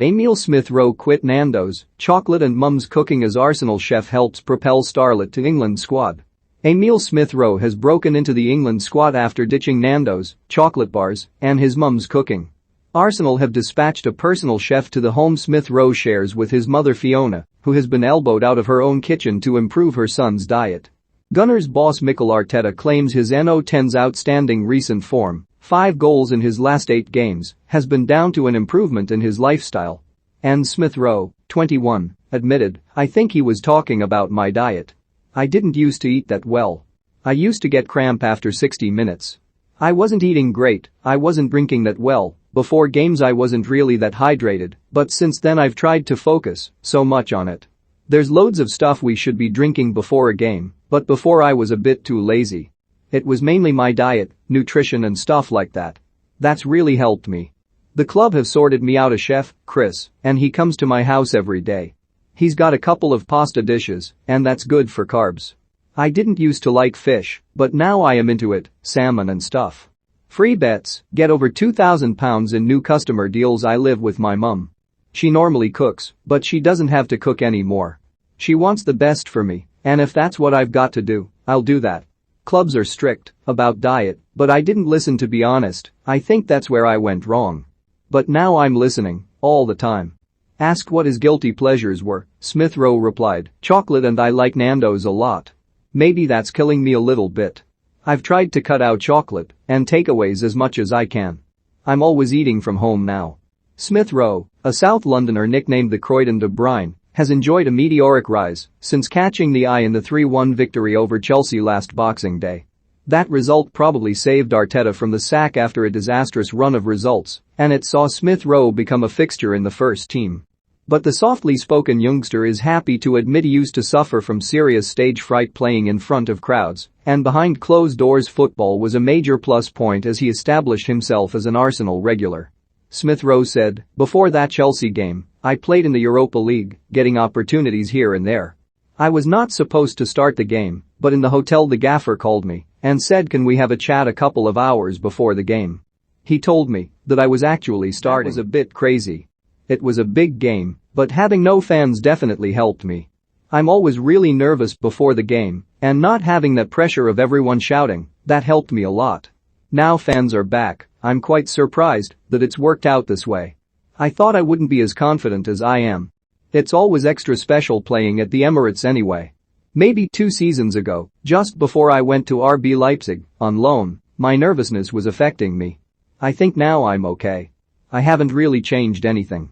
Emile Smith Rowe quit Nandos, chocolate and mum's cooking as Arsenal chef helps propel starlet to England squad. Emile Smith Rowe has broken into the England squad after ditching Nandos, chocolate bars, and his mum's cooking. Arsenal have dispatched a personal chef to the home Smith Rowe shares with his mother Fiona, who has been elbowed out of her own kitchen to improve her son's diet. Gunners boss Mikel Arteta claims his NO10's outstanding recent form, 5 goals in his last 8 games, has been down to an improvement in his lifestyle. And Smith Rowe, 21, admitted, "I think he was talking about my diet. I didn't used to eat that well. I used to get cramp after 60 minutes. I wasn't eating great, I wasn't drinking that well, before games I wasn't really that hydrated, but since then I've tried to focus so much on it. There's loads of stuff we should be drinking before a game, but before I was a bit too lazy. It was mainly my diet, nutrition and stuff like that. That's really helped me. The club have sorted me out a chef, Chris, and he comes to my house every day. He's got a couple of pasta dishes, and that's good for carbs. I didn't used to like fish, but now I am into it, salmon and stuff. Free bets, get over £2,000 in new customer deals. I live with my mum. She normally cooks, but she doesn't have to cook anymore. She wants the best for me, and if that's what I've got to do, I'll do that. Clubs are strict about diet, but I didn't listen, to be honest. I think that's where I went wrong. But now I'm listening, all the time." Asked what his guilty pleasures were, Smith Rowe replied, "Chocolate and I like Nandos a lot. Maybe that's killing me a little bit. I've tried to cut out chocolate and takeaways as much as I can. I'm always eating from home now." Smith Rowe, a South Londoner nicknamed the Croydon de Bruyne, has enjoyed a meteoric rise since catching the eye in the 3-1 victory over Chelsea last Boxing Day. That result probably saved Arteta from the sack after a disastrous run of results, and it saw Smith Rowe become a fixture in the first team. But the softly spoken youngster is happy to admit he used to suffer from serious stage fright playing in front of crowds, and behind closed doors football was a major plus point as he established himself as an Arsenal regular. Smith Rowe said, "Before that Chelsea game, I played in the Europa League, getting opportunities here and there. I was not supposed to start the game, but in the hotel the gaffer called me and said, 'Can we have a chat a couple of hours before the game?' He told me that I was actually starting. That was a bit crazy. It was a big game, but having no fans definitely helped me. I'm always really nervous before the game, and not having that pressure of everyone shouting, that helped me a lot. Now fans are back, I'm quite surprised that it's worked out this way. I thought I wouldn't be as confident as I am. It's always extra special playing at the Emirates anyway. Maybe 2 seasons ago, just before I went to RB Leipzig on loan, my nervousness was affecting me. I think now I'm okay. I haven't really changed anything.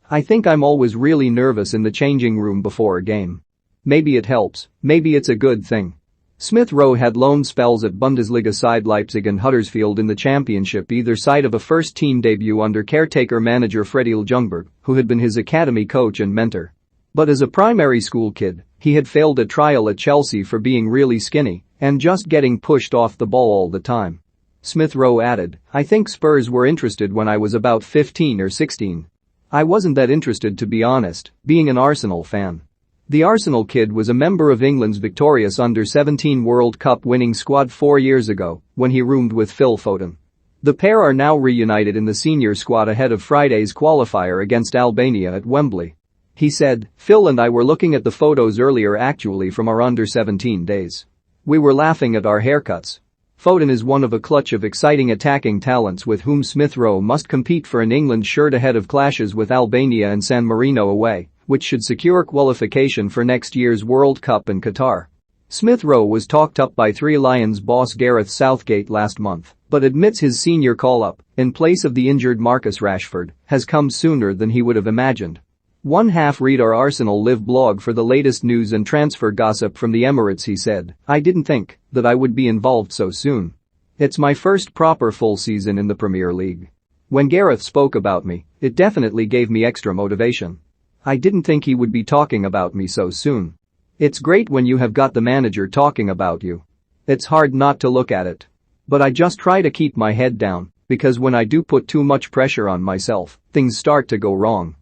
I think I'm always really nervous in the changing room before a game. Maybe it helps, maybe it's a good thing." Smith Rowe had loan spells at Bundesliga side Leipzig and Huddersfield in the Championship, either side of a first-team debut under caretaker manager Freddy Ljungberg, who had been his academy coach and mentor. But as a primary school kid, he had failed a trial at Chelsea for being really skinny and just getting pushed off the ball all the time. Smith Rowe added, "I think Spurs were interested when I was about 15 or 16. I wasn't that interested, to be honest, being an Arsenal fan." The Arsenal kid was a member of England's victorious under-17 World Cup winning squad 4 years ago when he roomed with Phil Foden. The pair are now reunited in the senior squad ahead of Friday's qualifier against Albania at Wembley. He said, "Phil and I were looking at the photos earlier, actually from our under-17 days. We were laughing at our haircuts." Foden is one of a clutch of exciting attacking talents with whom Smith Rowe must compete for an England shirt ahead of clashes with Albania and San Marino away, which should secure qualification for next year's World Cup in Qatar. Smith Rowe was talked up by Three Lions boss Gareth Southgate last month, but admits his senior call-up, in place of the injured Marcus Rashford, has come sooner than he would have imagined. Read our Arsenal Live blog for the latest news and transfer gossip from the Emirates. He said, "I didn't think that I would be involved so soon. It's my first proper full season in the Premier League. When Gareth spoke about me, it definitely gave me extra motivation. I didn't think he would be talking about me so soon. It's great when you have got the manager talking about you. It's hard not to look at it. But I just try to keep my head down, because when I do put too much pressure on myself, things start to go wrong."